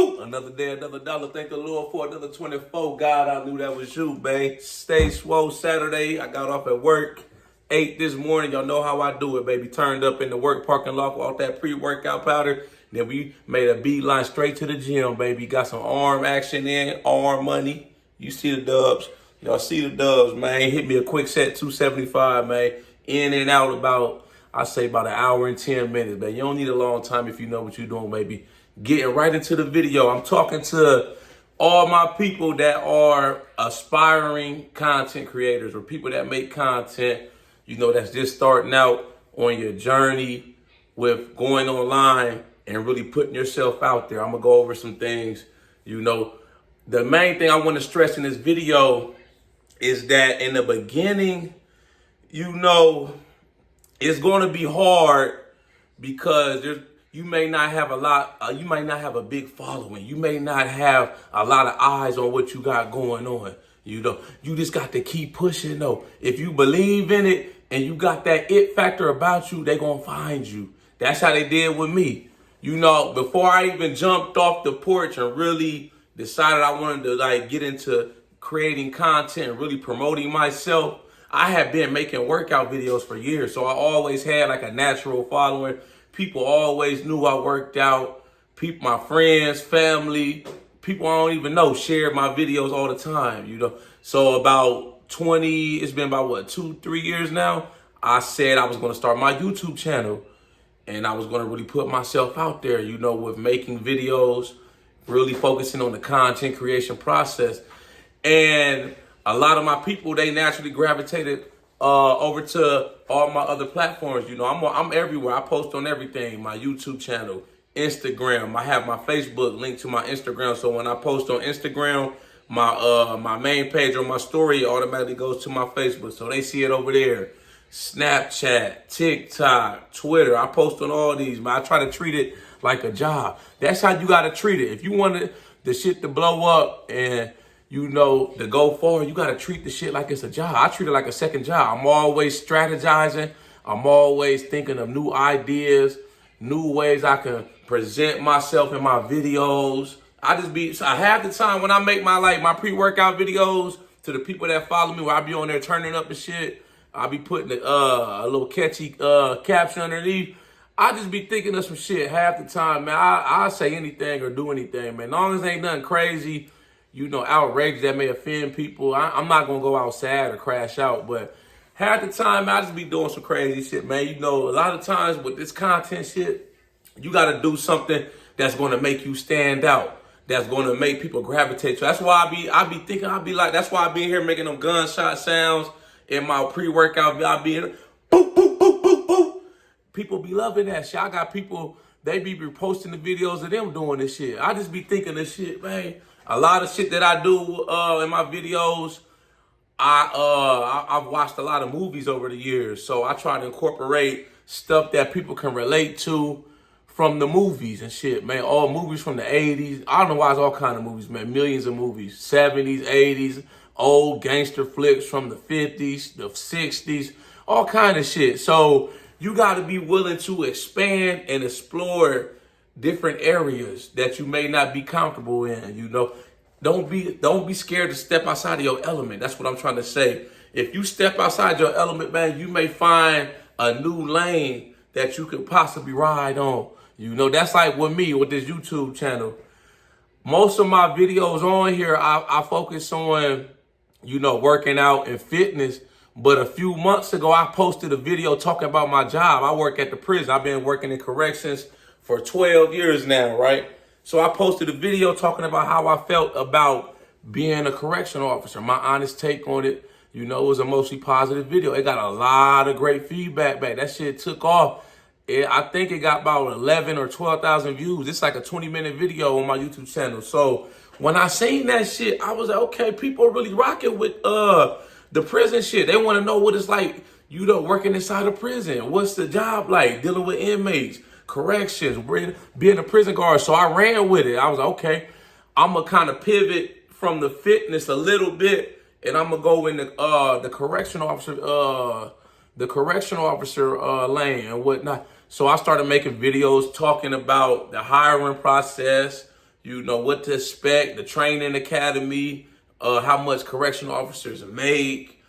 Woo! Another day, another dollar. Thank the Lord for another 24. God, I knew that was you, babe. Stay swole Saturday. I got off at work 8 this morning. Y'all know how I do it, baby. Turned up in the work parking lot with all that pre-workout powder. Then we made a beeline straight to the gym, baby. Got some arm action in, arm money. You see the dubs. Y'all see the dubs, man. Hit me a quick set, 275, man. In and out about, I say about an hour and 10 minutes, man. You don't need a long time if you know what you're doing, baby. Getting right into the video. I'm talking to all my people that are aspiring content creators or people that make content, you know, that's just starting out on your journey with going online and really putting yourself out there. I'm going to go over some things. You know, the main thing I want to stress in this video is that in the beginning, you know, it's going to be hard because you may not have you might not have a big following. You may not have a lot of eyes on what you got going on. You know, you just got to keep pushing though. If you believe in it and you got that it factor about you, they going to find you. That's how they did with me. You know, before I even jumped off the porch and really decided I wanted to like get into creating content and really promoting myself, I had been making workout videos for years. So I always had like a natural following. People always knew I worked out. People, my friends, family, people I don't even know shared my videos all the time, you know. So it's been about what, 2-3 years now, I said I was going to start my YouTube channel and I was going to really put myself out there, you know, with making videos, really focusing on the content creation process. And a lot of my people, they naturally gravitated over to all my other platforms. You know, I'm everywhere. I post on everything. My YouTube channel, Instagram. I have my Facebook linked to my Instagram. So when I post on Instagram, my main page or my story automatically goes to my Facebook. So they see it over there. Snapchat, TikTok, Twitter. I post on all these, man. I try to treat it like a job. That's how you got to treat it. If you want the shit to blow up and you know, to go forward, you got to treat the shit like it's a job. I treat it like a second job. I'm always strategizing. I'm always thinking of new ideas, new ways I can present myself in my videos. I have the time when I make my pre-workout videos to the people that follow me, where I be on there turning up and shit. I be putting a little catchy caption underneath. I just be thinking of some shit half the time, man. I say anything or do anything, man. As long as it ain't nothing crazy, you know, outrageous that may offend people. I'm not going to go out sad or crash out, but half the time I just be doing some crazy shit, man. You know, a lot of times with this content shit, you got to do something that's going to make you stand out, that's going to make people gravitate. So that's why I be thinking, that's why I be here making them gunshot sounds in my pre-workout. I be in, boop, boop, boop, boop, boop. People be loving that shit. I got people, they be reposting the videos of them doing this shit. I just be thinking this shit, man. A lot of shit that I do in my videos, I've watched a lot of movies over the years. So I try to incorporate stuff that people can relate to from the movies and shit, man. All movies from the 80s. I don't know why it's all kind of movies, man. Millions of movies. 70s, 80s, old gangster flicks from the 50s, the 60s, all kind of shit. So you got to be willing to expand and explore different areas that you may not be comfortable in. You know, don't be scared to step outside of your element. That's what I'm trying to say. If you step outside your element, man, you may find a new lane that you could possibly ride on. You know, that's like with me with this YouTube channel. Most of my videos on here, I focus on, you know, working out and fitness. But a few months ago, I posted a video talking about my job. I work at the prison. I've been working in corrections for 12 years now, right? So I posted a video talking about how I felt about being a correctional officer, my honest take on it. You know, it was a mostly positive video. It got a lot of great feedback back. That shit took off. I think it got about 11 or 12,000 views. It's like a 20-minute video on my YouTube channel. So when I seen that shit, I was like, okay, people are really rocking with the prison shit. They want to know what it's like, you know, working inside a prison. What's the job like, dealing with inmates, corrections, being a prison guard. So I ran with it. I was like, okay, I'm going to kind of pivot from the fitness a little bit, and I'm going to go in the correctional officer lane and whatnot. So I started making videos talking about the hiring process, you know, what to expect, the training academy, how much correctional officers make,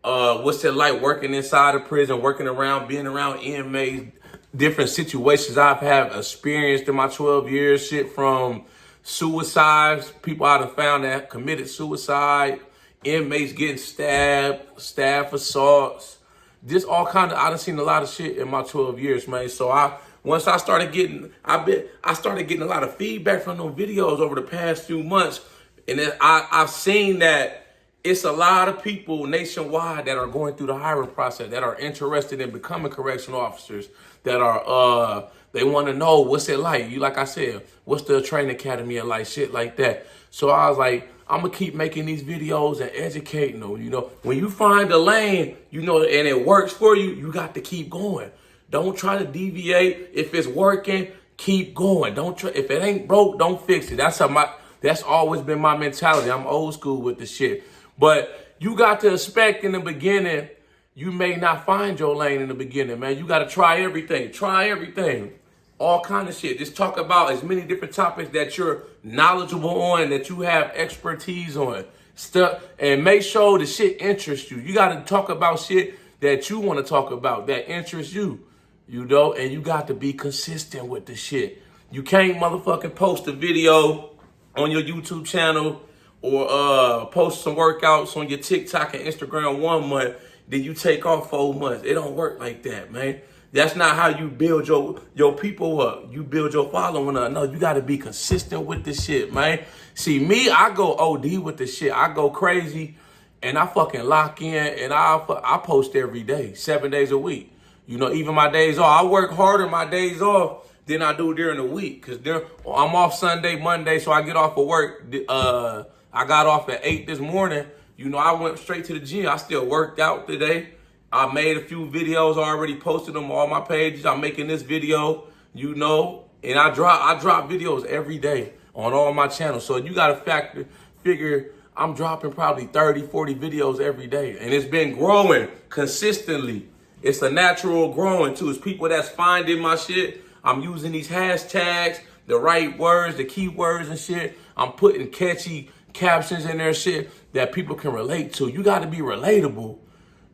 what's it like working inside a prison, working around, being around inmates, different situations I've had experienced in my 12 years, shit from suicides, people I've found that committed suicide, inmates getting stabbed, staff assaults, just all kind of, I've seen a lot of shit in my 12 years, man. So once I started getting, I started getting a lot of feedback from those videos over the past few months. And then I've seen that it's a lot of people nationwide that are going through the hiring process, that are interested in becoming correctional officers, that are, they want to know what's it like. Like I said, what's the training academy and like shit like that. So I was like, I'm going to keep making these videos and educating them. You know, when you find a lane, you know, and it works for you, you got to keep going. Don't try to deviate. If it's working, keep going. Don't try. If it ain't broke, don't fix it. That's always been my mentality. I'm old school with the shit. But you got to expect in the beginning, you may not find your lane in the beginning, man. You got to try everything. Try everything. All kind of shit. Just talk about as many different topics that you're knowledgeable on, that you have expertise on. Stuff, and make sure the shit interests you. You got to talk about shit that you want to talk about, that interests you. You know, and you got to be consistent with the shit. You can't motherfucking post a video on your YouTube channel or post some workouts on your TikTok and Instagram 1 month, then you take off 4 months. It don't work like that, man. That's not how you build your people up. You build your following up. No, you got to be consistent with this shit, man. See, me, I go OD with this shit. I go crazy, and I fucking lock in, and I post every day, 7 days a week. You know, even my days off. I work harder my days off than I do during the week. Because I'm off Sunday, Monday, so I get off of work. I got off at 8 this morning. You know, I went straight to the gym. I still worked out today. I made a few videos, already posted them on all my pages. I'm making this video, you know. And I drop videos every day on all my channels. So you got to figure I'm dropping probably 30, 40 videos every day. And it's been growing consistently. It's a natural growing too. It's people that's finding my shit. I'm using these hashtags, the right words, the keywords and shit. I'm putting catchy captions in there, shit that people can relate to. You got to be relatable.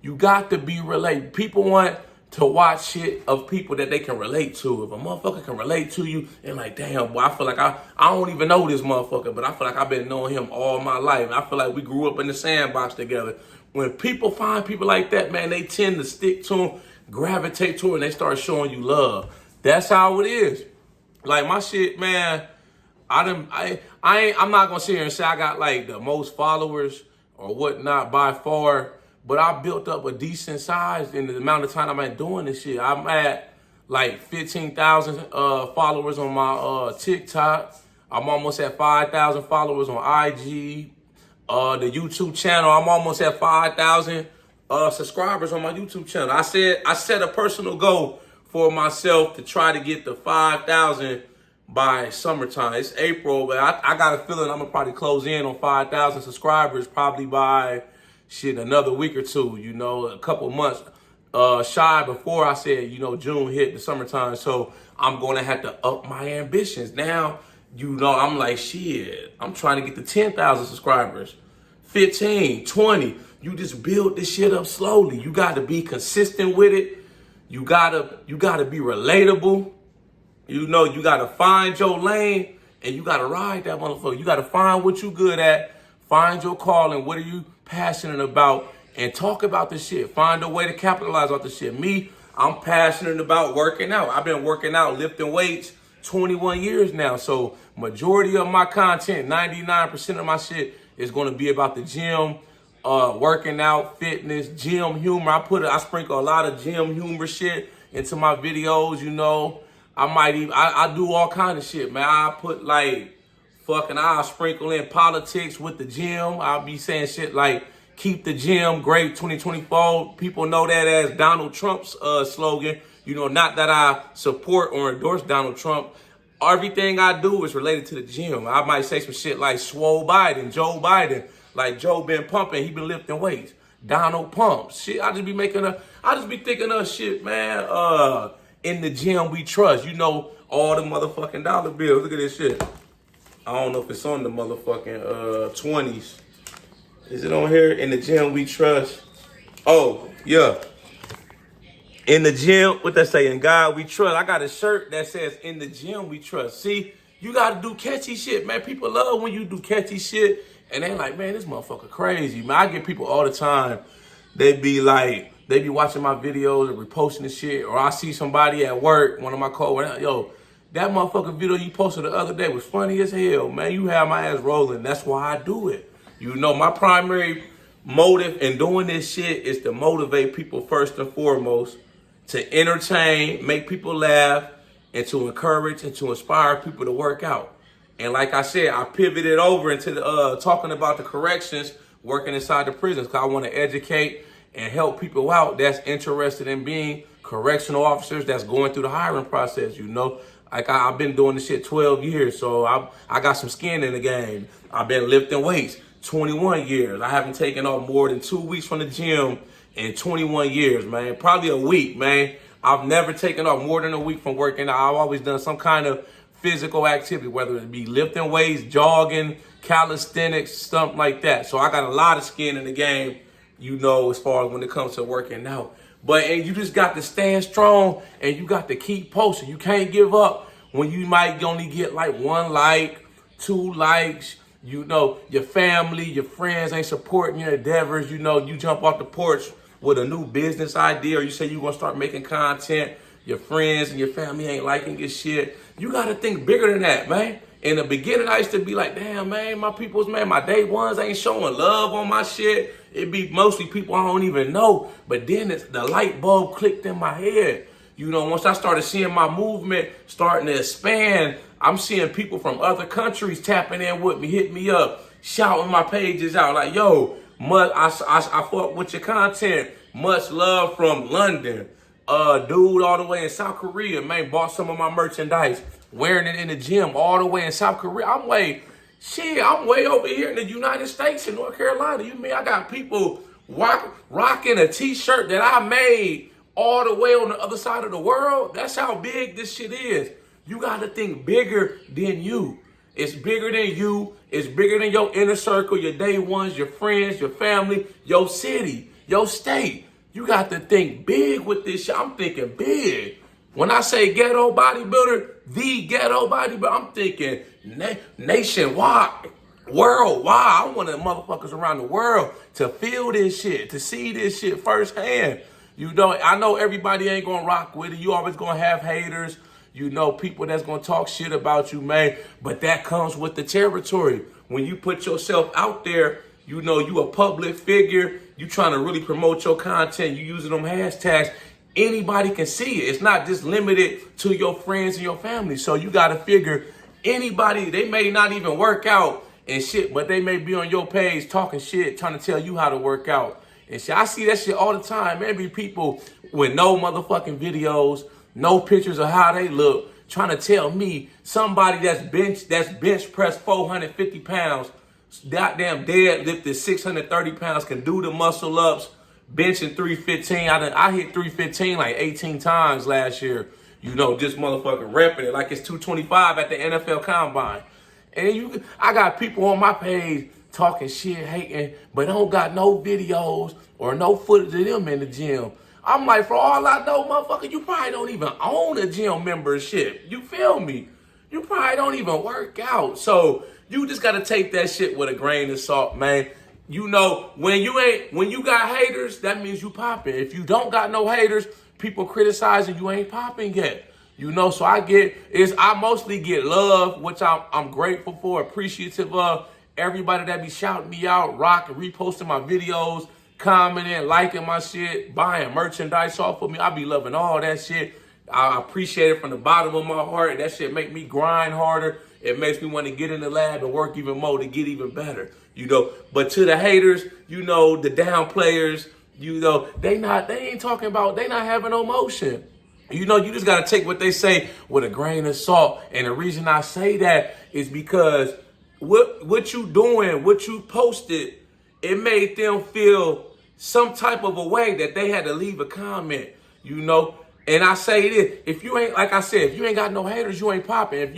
You got to be relatable. People want to watch shit of people that they can relate to. If a motherfucker can relate to you and like, damn, boy, I feel like I don't even know this motherfucker, but I feel like I've been knowing him all my life. I feel like we grew up in the sandbox together. When people find people like that, man, they tend to stick to them, gravitate to them, and they start showing you love. That's how it is. Like my shit, man, I'm not gonna sit here and say I got like the most followers or whatnot by far, but I built up a decent size in the amount of time I've been doing this shit. I'm at like 15,000 followers on my TikTok. I'm almost at 5,000 followers on IG. The YouTube channel, I'm almost at 5,000 subscribers on my YouTube channel. I set a personal goal for myself to try to get to 5,000 by summertime. It's April, but I got a feeling I'm gonna probably close in on 5,000 subscribers probably by another week or two, you know, a couple months shy before I said, you know, June hit the summertime. So I'm gonna have to up my ambitions. Now, you know, I'm like, shit, I'm trying to get to 10,000 subscribers, 15, 20. You just build this shit up slowly. You got to be consistent with it. You gotta be relatable. You know, you got to find your lane and you got to ride that motherfucker. You got to find what you good at, find your calling. What are you passionate about? And talk about the shit. Find a way to capitalize on the shit. Me, I'm passionate about working out. I've been working out, lifting weights 21 years now. So majority of my content, 99% of my shit is going to be about the gym, working out, fitness, gym humor. I sprinkle a lot of gym humor shit into my videos, you know. I do all kind of shit, man. I'll sprinkle in politics with the gym. I'll be saying shit like, keep the gym great 2024. People know that as Donald Trump's slogan. You know, not that I support or endorse Donald Trump. Everything I do is related to the gym. I might say some shit like Swole Biden, Joe Biden. Like Joe been pumping, he been lifting weights. Donald pumps. Shit, I just be thinking of shit, man. In the gym we trust. You know, all the motherfucking dollar bills. Look at this shit. I don't know if it's on the motherfucking 20s. Is it on here? In the gym we trust. Oh, yeah. In the gym, what they say? In God we trust. I got a shirt that says in the gym we trust. See, you gotta do catchy shit, man. People love when you do catchy shit. And they like, man, this motherfucker crazy. Man, I get people all the time. They be watching my videos and reposting the shit. Or I see somebody at work, one of my coworkers, yo, that motherfucking video you posted the other day was funny as hell, man. You have my ass rolling. That's why I do it. You know, my primary motive in doing this shit is to motivate people first and foremost, to entertain, make people laugh, and to encourage and to inspire people to work out. And like I said, I pivoted over into the, talking about the corrections, working inside the prisons, because I want to educate and help people out that's interested in being correctional officers that's going through the hiring process, you know. Like I've been doing this shit 12 years, so I got some skin in the game. I've been lifting weights 21 years. I haven't taken off more than 2 weeks from the gym in 21 years, man. Probably a week, man. I've never taken off more than a week from working out. I've always done some kind of physical activity, whether it be lifting weights, jogging, calisthenics, something like that. So I got a lot of skin in the game, you know, as far as when it comes to working out. But and you just got to stand strong and you got to keep posting. You can't give up when you might only get like 1 like, 2 likes. You know, your family, your friends ain't supporting your endeavors. You know, you jump off the porch with a new business idea or you say you're going to start making content. Your friends and your family ain't liking your shit. You got to think bigger than that, man. In the beginning, I used to be like, damn, man, my people's, man, my day ones ain't showing love on my shit. It be mostly people I don't even know. But then the light bulb clicked in my head. You know, once I started seeing my movement starting to expand, I'm seeing people from other countries tapping in with me, hitting me up, shouting my pages out like, yo, I fuck with your content. Much love from London. Dude all the way in South Korea, man, bought some of my merchandise, wearing it in the gym all the way in South Korea. I'm way over here in the United States in North Carolina. You mean I got people rocking a t-shirt that I made all the way on the other side of the world? That's how big this shit is. You got to think bigger than you. It's bigger than you. It's bigger than your inner circle, your day ones, your friends, your family, your city, your state. You got to think big with this shit. I'm thinking big. When I say ghetto bodybuilder, the ghetto bodybuilder, I'm thinking nationwide, worldwide. I want the motherfuckers around the world to feel this shit, to see this shit firsthand. You know, I know everybody ain't gonna rock with it. You always gonna have haters. You know, people that's gonna talk shit about you, man. But that comes with the territory. When you put yourself out there, you know, you a public figure. You trying to really promote your content. You using them hashtags. Anybody can see it. It's not just limited to your friends and your family. So you got to figure anybody, they may not even work out and shit, but they may be on your page talking shit, trying to tell you how to work out. And shit, I see that shit all the time. Maybe people with no motherfucking videos, no pictures of how they look, trying to tell me somebody that's bench pressed 450 pounds, goddamn deadlifted 630 pounds, can do the muscle ups, benching 315. I hit 315 like 18 times last year. You know, just motherfucking repping it like it's 225 at the NFL Combine. And I got people on my page talking shit, hating, but don't got no videos or no footage of them in the gym. I'm like, for all I know, motherfucker, you probably don't even own a gym membership. You feel me? You probably don't even work out. So you just gotta take that shit with a grain of salt, man. You know, when you got haters, that means you popping. If you don't got no haters, people criticizing you ain't popping yet. You know, so I mostly get love, which I'm grateful for, appreciative of. Everybody that be shouting me out, rocking, reposting my videos, commenting, liking my shit, buying merchandise off of me. I be loving all that shit. I appreciate it from the bottom of my heart. That shit make me grind harder. It makes me want to get in the lab and work even more to get even better. You know, but to the haters, you know, the down players, you know, they ain't talking about, they not having no motion. You know, you just got to take what they say with a grain of salt. And the reason I say that is because what you doing, what you posted, it made them feel some type of a way that they had to leave a comment, you know. And I say this, if you ain't, like I said, if you ain't got no haters, you ain't popping.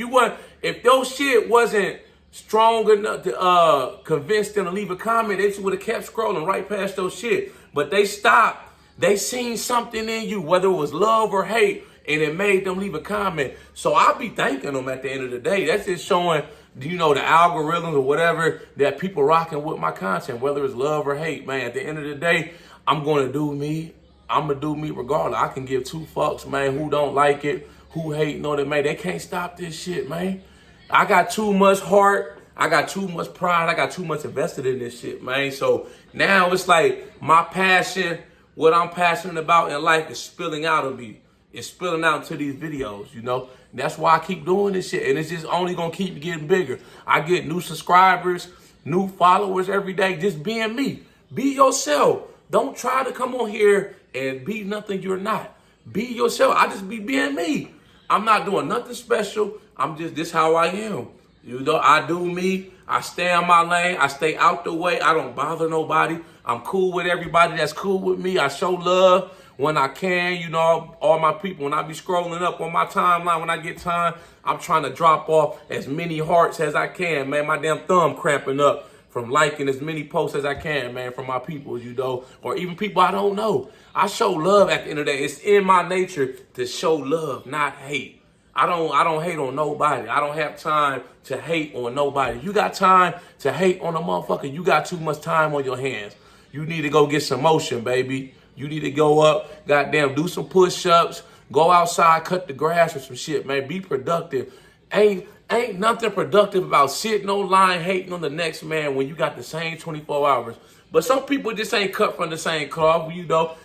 If those shit wasn't strong enough to convince them to leave a comment, they just would have kept scrolling right past those shit. But they stopped. They seen something in you, whether it was love or hate, and it made them leave a comment. So I'll be thanking them at the end of the day. That's just showing, you know, the algorithms or whatever that people rocking with my content, whether it's love or hate, man. At the end of the day, I'm going to do me. I'm going to do me regardless. I can give two fucks, man, who don't like it, who hating on it, man. They can't stop this shit, man. I got too much heart. I got too much pride. I got too much invested in this shit, man. So now it's like my passion, what I'm passionate about in life is spilling out of me. It's spilling out into these videos, you know. And that's why I keep doing this shit. And it's just only going to keep getting bigger. I get new subscribers, new followers every day. Just being me. Be yourself. Don't try to come on here and be nothing you're not. Be yourself. I just be being me. I'm not doing nothing special. I'm just this how I am. You know, I do me. I stay in my lane. I stay out the way. I don't bother nobody. I'm cool with everybody that's cool with me. I show love when I can. You know, all my people, when I be scrolling up on my timeline, when I get time, I'm trying to drop off as many hearts as I can, man. My damn thumb cramping up from liking as many posts as I can, man, from my people, you know, or even people I don't know. I show love at the end of the day. It's in my nature to show love, not hate. I don't hate on nobody. I don't have time to hate on nobody. You got time to hate on a motherfucker, you got too much time on your hands. You need to go get some motion, baby. You need to go up, goddamn, do some push-ups, go outside, cut the grass or some shit, man. Be productive. Ain't nothing productive about sitting online hating on the next man when you got the same 24 hours. But some people just ain't cut from the same cloth, you know.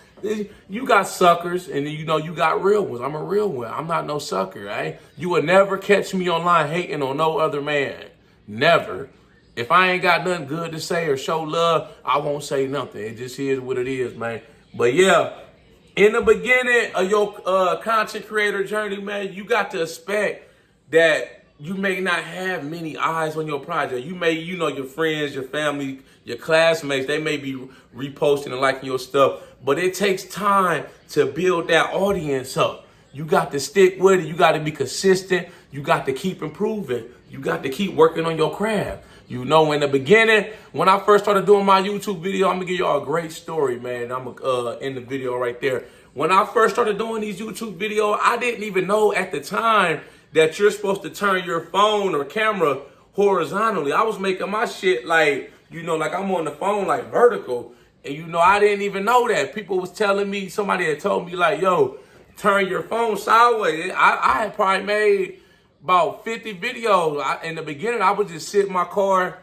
You got suckers, and you know you got real ones. I'm a real one. I'm not no sucker, right? You will never catch me online hating on no other man. Never. If I ain't got nothing good to say or show love, I won't say nothing. It just is what it is, man. But yeah, in the beginning of your content creator journey, man, you got to expect that you may not have many eyes on your project. You may, you know, your friends, your family, your classmates, they may be reposting and liking your stuff, but it takes time to build that audience up. You got to stick with it. You got to be consistent. You got to keep improving. You got to keep working on your craft. You know, in the beginning, when I first started doing my YouTube video, I'm going to give y'all a great story, man. I'm going to end the video right there. When I first started doing these YouTube videos, I didn't even know at the time that you're supposed to turn your phone or camera horizontally. I was making my shit like, you know, like I'm on the phone like vertical. And, you know, I didn't even know that. People was telling me, somebody had told me like, yo, turn your phone sideways. I had probably made about 50 videos. In the beginning, I would just sit in my car,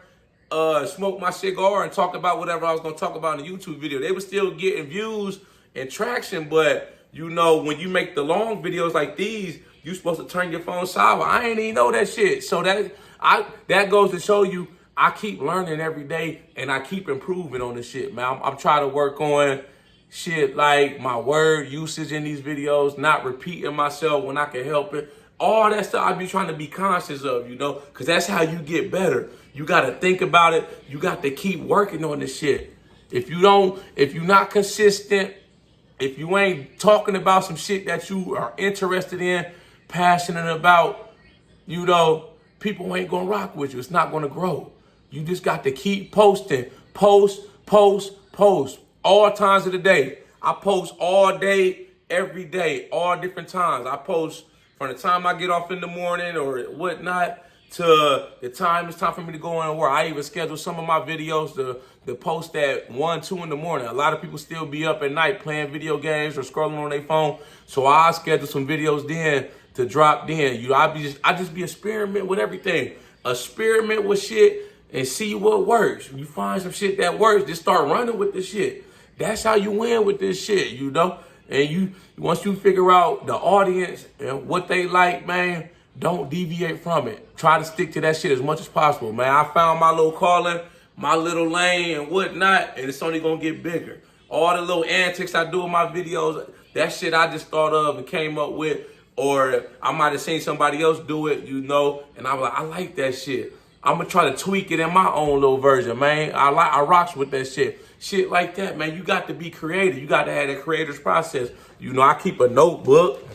smoke my cigar, and talk about whatever I was going to talk about in the YouTube video. They were still getting views and traction, but, you know, when you make the long videos like these, you're supposed to turn your phone sideways. I ain't even know that shit. So that goes to show you I keep learning every day, and I keep improving on this shit, man. I'm trying to work on shit like my word usage in these videos, not repeating myself when I can help it. All that stuff I be trying to be conscious of, you know, because that's how you get better. You got to think about it. You got to keep working on this shit. If you're not consistent, if you ain't talking about some shit that you are interested in, passionate about, you know, people ain't going to rock with you. It's not going to grow. You just got to keep posting. Post all times of the day. I post all day, every day, all different times. I post from the time I get off in the morning or whatnot to the time it's time for me to go in and work. I even schedule some of my videos to post at 1, 2 in the morning. A lot of people still be up at night playing video games or scrolling on their phone. So I schedule some videos then to drop then. You know, I just be experiment with everything. Experiment with shit and see what works. You find some shit that works, just start running with the shit. That's how you win with this shit, you know? And once you figure out the audience and what they like, man, don't deviate from it. Try to stick to that shit as much as possible, man. I found my little calling, my little lane and whatnot, and it's only gonna get bigger. All the little antics I do in my videos, that shit I just thought of and came up with, or I might have seen somebody else do it, you know, and I was like, I like that shit. I'm gonna try to tweak it in my own little version, man. I rocks with that shit. Shit like that, man. You got to be creative. You got to have that creator's process. You know, I keep a notebook.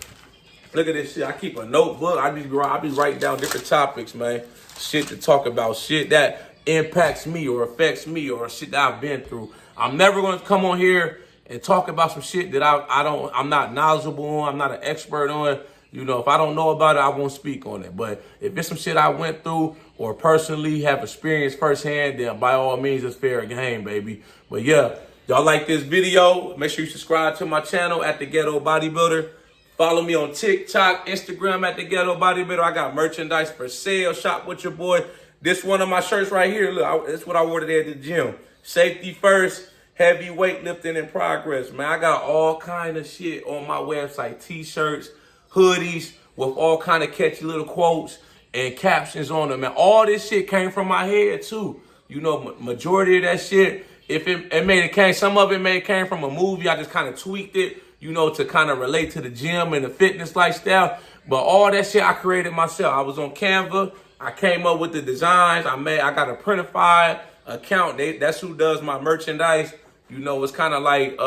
Look at this shit. I keep a notebook. I be writing down different topics, man. Shit to talk about. Shit that impacts me or affects me or shit that I've been through. I'm never going to come on here and talk about some shit that I'm not knowledgeable on. I'm not an expert on. You know, if I don't know about it, I won't speak on it. But if it's some shit I went through or personally have experienced firsthand, then by all means, it's fair game, baby. But yeah, y'all like this video, make sure you subscribe to my channel at The Ghetto Bodybuilder. Follow me on TikTok, Instagram at The Ghetto Bodybuilder. I got merchandise for sale. Shop with your boy. This one of my shirts right here. Look, that's what I wore today at the gym. Safety first, heavy weightlifting in progress. Man, I got all kind of shit on my website. T-shirts, hoodies with all kind of catchy little quotes and captions on them. Man, all this shit came from my head too. You know, majority of that shit, if some of it came from a movie. I just kind of tweaked it, you know, to kind of relate to the gym and the fitness lifestyle. But all that shit I created myself. I was on Canva. I came up with the designs. I got a Printify account. That's who does my merchandise. You know, it's kind of like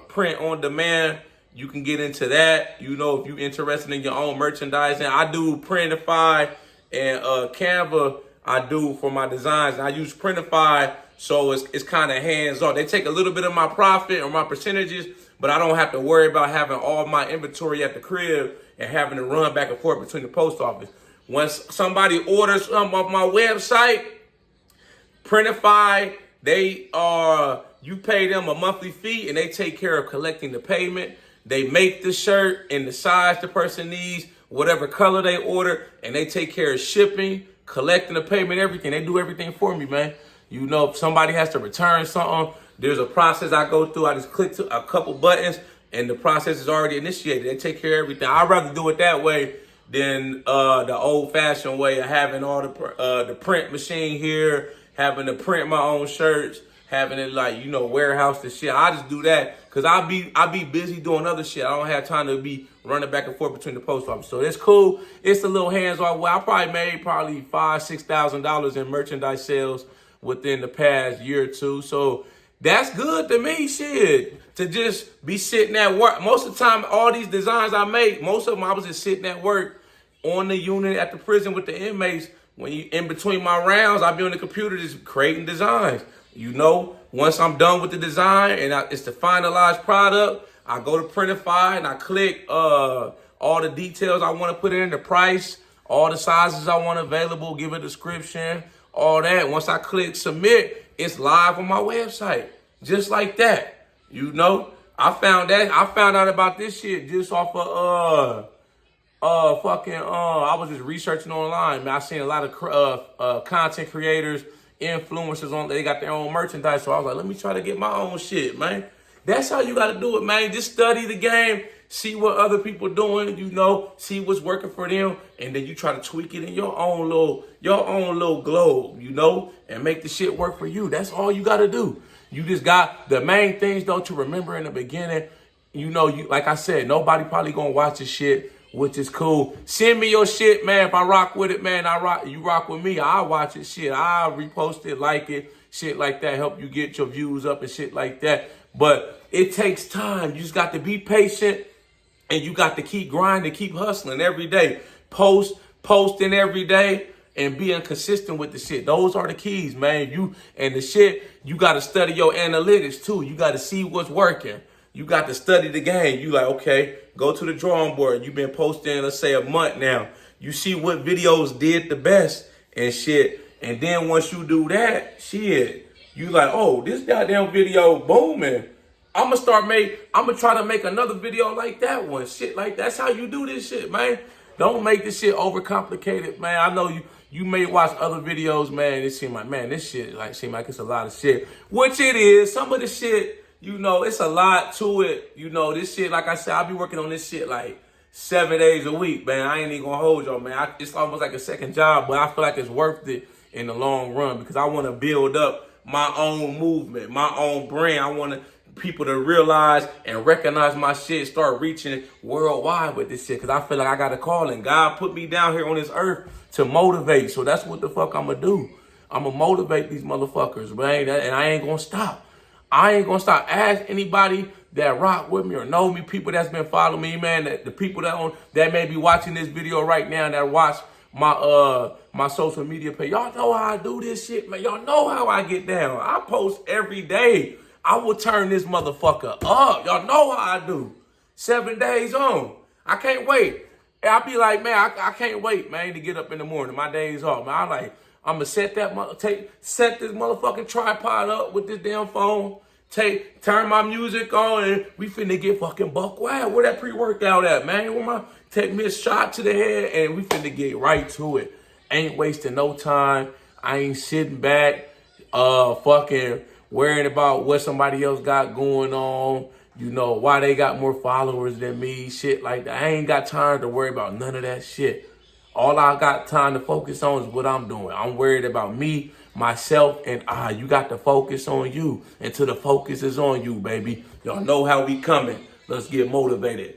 print on demand. You can get into that. You know, if you're interested in your own merchandising. I do Printify and Canva. I do for my designs. I use Printify, so it's kind of hands-on. They take a little bit of my profit or my percentages, but I don't have to worry about having all my inventory at the crib and having to run back and forth between the post office. Once somebody orders something off my website, Printify, you pay them a monthly fee and they take care of collecting the payment. They make the shirt in the size the person needs, whatever color they order, and they take care of shipping, collecting the payment, everything. They do everything for me, man. You know, if somebody has to return something, there's a process I go through. I just click to a couple buttons and the process is already initiated. They take care of everything. I'd rather do it that way than the old-fashioned way of having all the print machine here, having to print my own shirts, having it like, you know, warehouse the shit. I just do that because I be busy doing other shit. I don't have time to be running back and forth between the post office. So it's cool. It's a little hands-on. Well, I probably made $5,000-$6,000 in merchandise sales within the past year or two. So that's good to me, shit, to just be sitting at work. Most of the time, all these designs I make, most of them I was just sitting at work on the unit at the prison with the inmates. When you in between my rounds, I be on the computer just creating designs. You know, once I'm done with the design and it's the finalized product, I go to Printify and I click all the details I want to put in, the price, all the sizes I want available, give a description, all that. Once I click submit, it's live on my website, just like that. You know, I found out about this shit just off of I was just researching online, man. I seen a lot of content creators, influencers they got their own merchandise. So I was like, let me try to get my own shit, man. That's how you got to do it, man. Just study the game, see what other people doing, you know, see what's working for them, and then you try to tweak it in your own little globe, you know, and make the shit work for you. That's all you got to do. You just got the main things though to remember in the beginning. You know, like I said, nobody probably gonna watch this shit, which is cool. Send me your shit, man. If I rock with it, man, you rock with me. I'll watch it, shit. I'll repost it, like it, shit like that. Help you get your views up and shit like that. But it takes time. You just got to be patient and you got to keep grinding, keep hustling every day. Posting every day and being consistent with the shit. Those are the keys, man. You got to study your analytics too. You got to see what's working. You got to study the game. You like, okay, go to the drawing board. You've been posting, let's say, a month now. You see what videos did the best and shit. And then once you do that, shit, you like, oh, this goddamn video booming. I'm gonna try to make another video like that one. Shit, like that's how you do this shit, man. Don't make this shit overcomplicated, man. I know you may watch other videos, man. It seem like, man, this shit seem like it's a lot of shit, which it is. Some of the shit, you know, it's a lot to it. You know, this shit, like I said, I'll be working on this shit like 7 days a week, man. I ain't even gonna hold y'all, man. It's almost like a second job, but I feel like it's worth it in the long run because I want to build up my own movement, my own brand. I want people to realize and recognize my shit, start reaching worldwide with this shit because I feel like I got a calling. God put me down here on this earth to motivate, so that's what the fuck I'm gonna do. I'm gonna motivate these motherfuckers, man, and I ain't gonna stop. I ain't gonna stop. Ask anybody that rock with me or know me, people that's been following me, man, the people that may be watching this video right now that watch my social media page. Y'all know how I do this shit, man. Y'all know how I get down. I post every day. I will turn this motherfucker up. Y'all know how I do. 7 days on. I can't wait. I be like, man, I can't wait, man, to get up in the morning. My days off, man. I'm gonna set this motherfucking tripod up with this damn phone. Turn my music on, and we finna get fucking buck wild. Where that pre-workout at, man? Take me a shot to the head, and we finna get right to it. Ain't wasting no time. I ain't sitting back, fucking worrying about what somebody else got going on. You know, why they got more followers than me, shit like that. I ain't got time to worry about none of that shit. All I got time to focus on is what I'm doing. I'm worried about me, myself, and I. You got to focus on you until the focus is on you, baby. Y'all know how we coming. Let's get motivated.